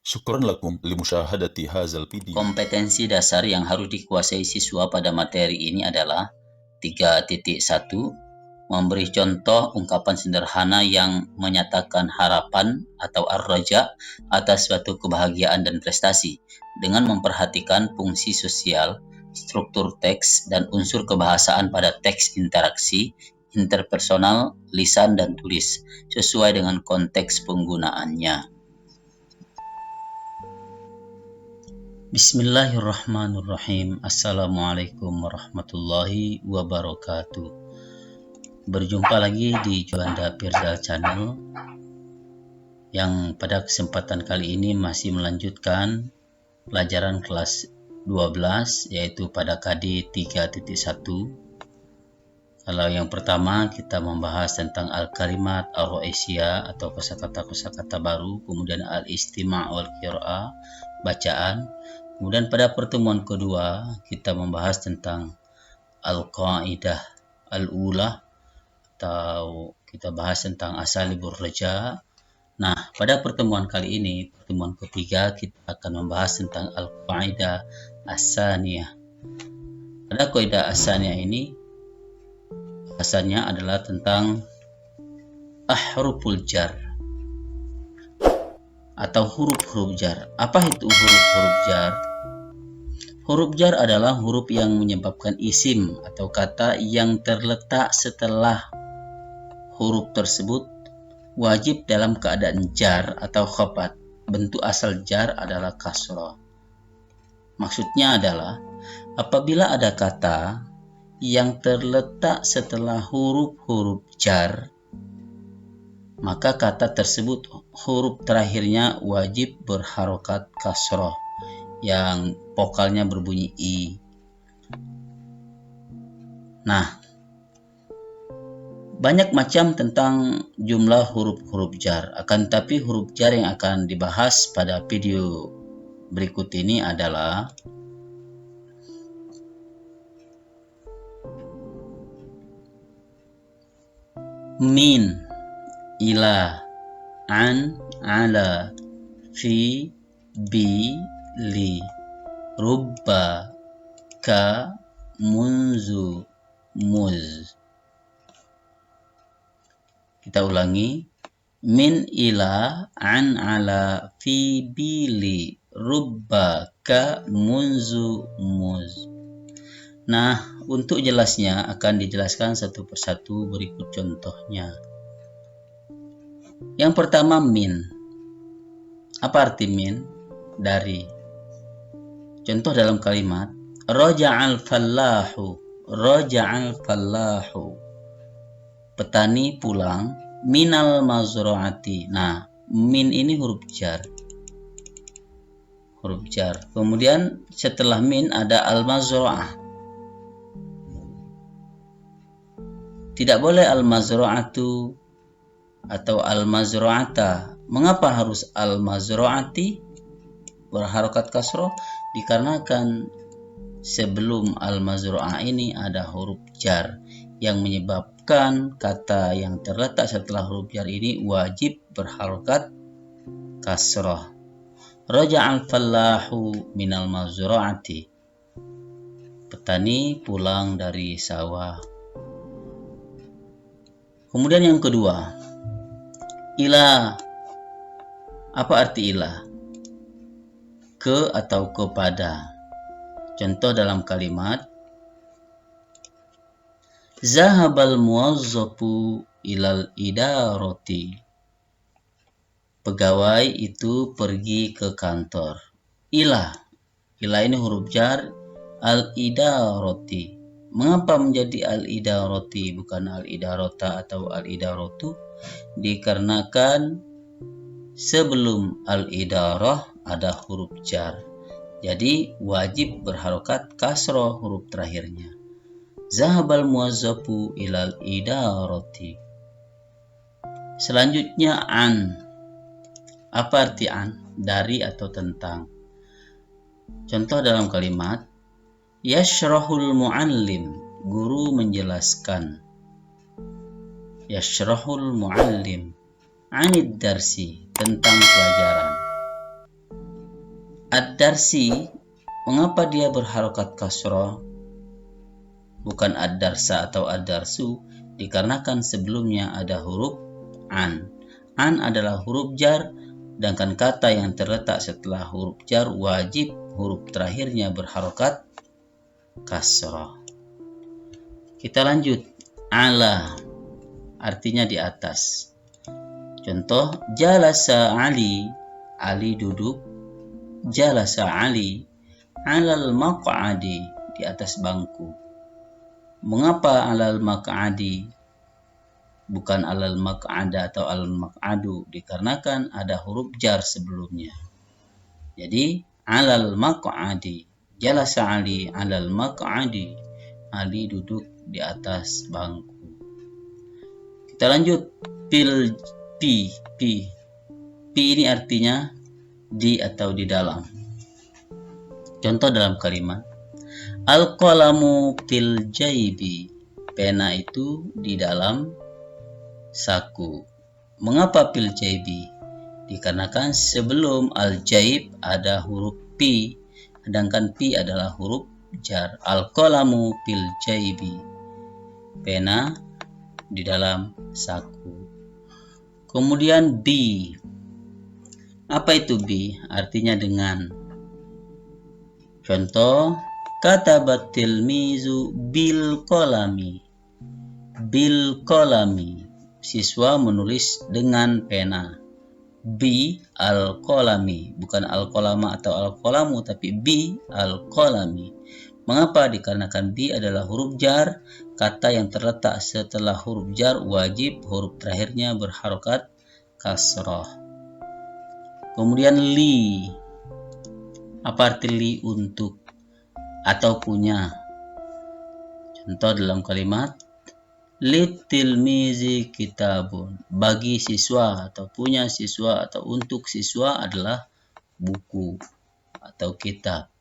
Syukran lakum limusyahadati hadzal video. Kompetensi dasar yang harus dikuasai siswa pada materi ini adalah 3.1. Memberi contoh ungkapan sederhana yang menyatakan harapan atau ar-raja atas suatu kebahagiaan dan prestasi dengan memperhatikan fungsi sosial, struktur teks, dan unsur kebahasaan pada teks interaksi, interpersonal, lisan, dan tulis sesuai dengan konteks penggunaannya. Bismillahirrahmanirrahim. Assalamualaikum warahmatullahi wabarakatuh. Berjumpa lagi di Juanda Pirzal Channel yang pada kesempatan kali ini masih melanjutkan pelajaran kelas 12 yaitu pada KD 3.1. Kalau yang pertama kita membahas tentang al-kalimat ar-ra'isiyah atau kosakata-kosakata baru, kemudian al-istima' wal qira'ah, bacaan. Kemudian pada pertemuan kedua kita membahas tentang al-qaidah al-ula atau kita bahas tentang asalibur raja. Nah, pada pertemuan kali ini, pertemuan ketiga, kita akan membahas tentang al-qaidah as-saniyah. Pada qaidah as-saniyah ini bahasannya adalah tentang ahruful jar atau huruf-huruf jar. Apa itu huruf-huruf jar? Huruf jar adalah huruf yang menyebabkan isim atau kata yang terletak setelah huruf tersebut wajib dalam keadaan jar atau khafat. Bentuk asal jar adalah kasrah. Maksudnya adalah apabila ada kata yang terletak setelah huruf-huruf jar, maka kata tersebut huruf terakhirnya wajib berharokat kasroh yang vokalnya berbunyi i. Nah, banyak macam tentang jumlah huruf-huruf jar, akan tapi huruf jar yang akan dibahas pada video berikut ini adalah min, ila, an, ala, fi, bi, li, rubba, ka, munzu, muz. Kita ulangi. Min, ila, an, ala, fi, bi, li, rubba, ka, munzu, muz. Nah, untuk jelasnya akan dijelaskan satu persatu berikut contohnya. Yang pertama min. Apa arti min? Dari. Contoh dalam kalimat raja'al fallahu. Raja'al fallahu. Petani pulang minal mazra'ati. Nah, min ini huruf jar. Huruf jar. Kemudian setelah min ada al-mazra'ah. Tidak boleh al-mazra'atu atau al-mazra'ata. Mengapa harus al-mazra'ati berharokat kasroh? Dikarenakan sebelum al-mazra'ah ini ada huruf jar yang menyebabkan kata yang terletak setelah huruf jar ini wajib berharokat kasroh. Raja'al fallahu minal mazra'ati. Petani pulang dari sawah. Kemudian yang kedua, ila. Apa arti ila? Ke atau kepada. Contoh dalam kalimat zahabal muwazzafu ilal idarati. Pegawai itu pergi ke kantor. Ila. Ila ini huruf jar al-idarati. Mengapa menjadi al-idarati bukan al-idarota atau al-idarotu? Dikarenakan sebelum al-idarah ada huruf jar. Jadi wajib berharokat kasroh huruf terakhirnya. Zahabal muwazzafu ilal idarati. Selanjutnya an. Apa arti an? Dari atau tentang. Contoh dalam kalimat yashrahul muallim. Guru menjelaskan. Yashrahul muallim anid darsi. Tentang pelajaran. Ad-darsi, mengapa dia berharokat kasroh bukan ad-darsa atau ad-darsu? Dikarenakan sebelumnya ada huruf an. An adalah huruf jar, sedangkan kata yang terletak setelah huruf jar wajib huruf terakhirnya berharokat kasroh. Kita lanjut. Ala artinya di atas. Contoh, jalasa Ali, Ali duduk. Jalasa Ali alal maq'adi, di atas bangku. Mengapa alal maq'adi bukan alal maq'ada atau alal maq'adu? Dikarenakan ada huruf jar sebelumnya. Jadi alal maq'adi, jalasa Ali alal maq'adi, Ali duduk di atas bangku. Kita lanjut. Pi ini artinya di atau di dalam. Contoh dalam kalimat, al-qalamu fil jaibi, pena itu di dalam saku. Mengapa fil jaibi? Dikarenakan sebelum al-jaib ada huruf pi, sedangkan pi adalah huruf jar. Al-qalamu fil jaibi, pena di dalam saku. Kemudian bi. Apa itu bi? Artinya dengan. Contoh, katabat tilmizu bil kolami. Bil kolami, siswa menulis dengan pena. Bi al kolami, bukan al kolama atau al kolamu, tapi bi al kolami. Mengapa? Dikarenakan bi adalah huruf jar. Kata yang terletak setelah huruf jar wajib huruf terakhirnya berharokat kasroh. Kemudian li. Apa arti li? Untuk atau punya. Contoh dalam kalimat, litilmizi kitabun, bagi siswa atau punya siswa atau untuk siswa adalah buku atau kitab.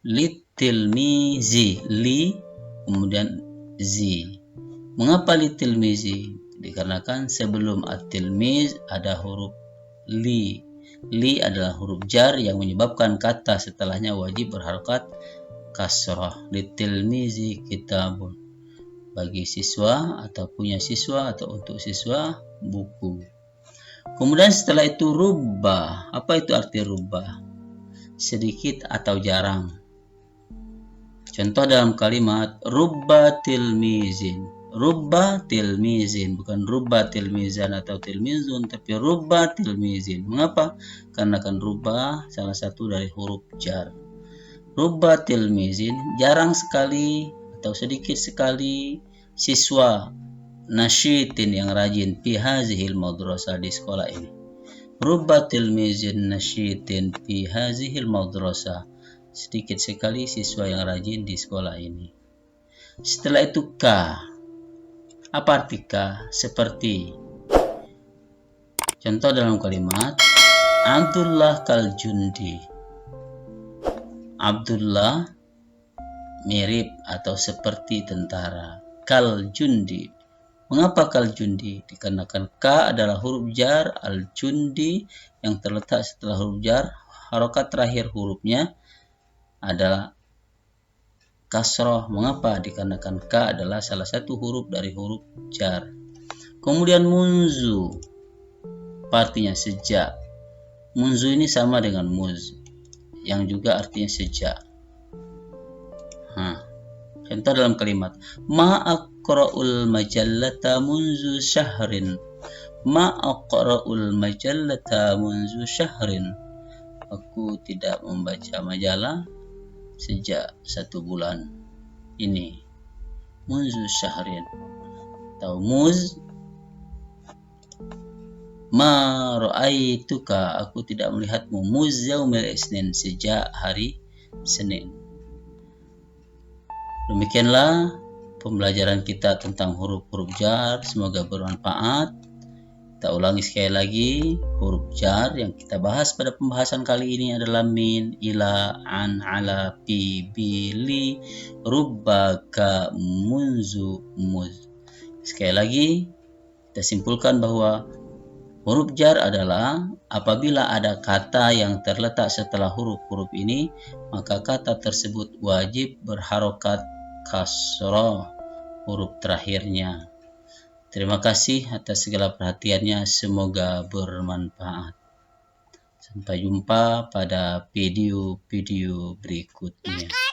Litilmizi, li kemudian zi. Mengapa litilmizi? Dikarenakan sebelum at-tilmiz ada huruf li. Li adalah huruf jar yang menyebabkan kata setelahnya wajib berharokat kasroh. Litilmizi kitabun, bagi siswa atau punya siswa atau untuk siswa buku. Kemudian setelah itu rubba. Apa itu arti rubba? Sedikit atau jarang. Contoh dalam kalimat, rubba tilmizin. Rubba tilmizin, bukan rubba tilmizan atau tilmizun, tapi rubba tilmizin. Mengapa? Karena kan rubba salah satu dari huruf jar. Rubba tilmizin, jarang sekali atau sedikit sekali siswa nasyitin yang rajin fi hazihil madrasah, di sekolah ini. Rubba tilmizin nasyitin fi hazihil madrasah, sedikit sekali siswa yang rajin di sekolah ini. Setelah itu ka. Apa arti ka? Seperti. Contoh dalam kalimat, Abdullah kal jundi. Abdullah mirip atau seperti tentara. Kal jundi. Mengapa kal jundi? Dikarenakan ka adalah huruf jar, al jundi yang terletak setelah huruf jar, harokat terakhir hurufnya adalah kasroh. Mengapa? Dikarenakan ka adalah salah satu huruf dari huruf jar. Kemudian munzu, artinya sejak. Munzu ini sama dengan muz, yang juga artinya sejak. Contoh dalam kalimat, ma aqra'ul majallata munzu syahrin. Ma aqra'ul majallata munzu syahrin. Aku tidak membaca majalah sejak 1 bulan ini. Munzu syahrin atau muz. Ma ra'aituka, aku tidak melihatmu. Muz yaumil isnin, sejak hari Senin. Demikianlah pembelajaran kita tentang huruf-huruf jar. Semoga bermanfaat. Kita ulangi sekali lagi. Huruf jar yang kita bahas pada pembahasan kali ini adalah min, ila, an, ala, pi, bi, li, rubba, ka, munzu, muz. Sekali lagi kita simpulkan bahwa Huruf jar adalah apabila ada kata yang terletak setelah huruf-huruf ini, maka kata tersebut wajib berharokat kasroh huruf terakhirnya. Terima kasih atas segala perhatiannya, semoga bermanfaat. Sampai jumpa pada video-video berikutnya.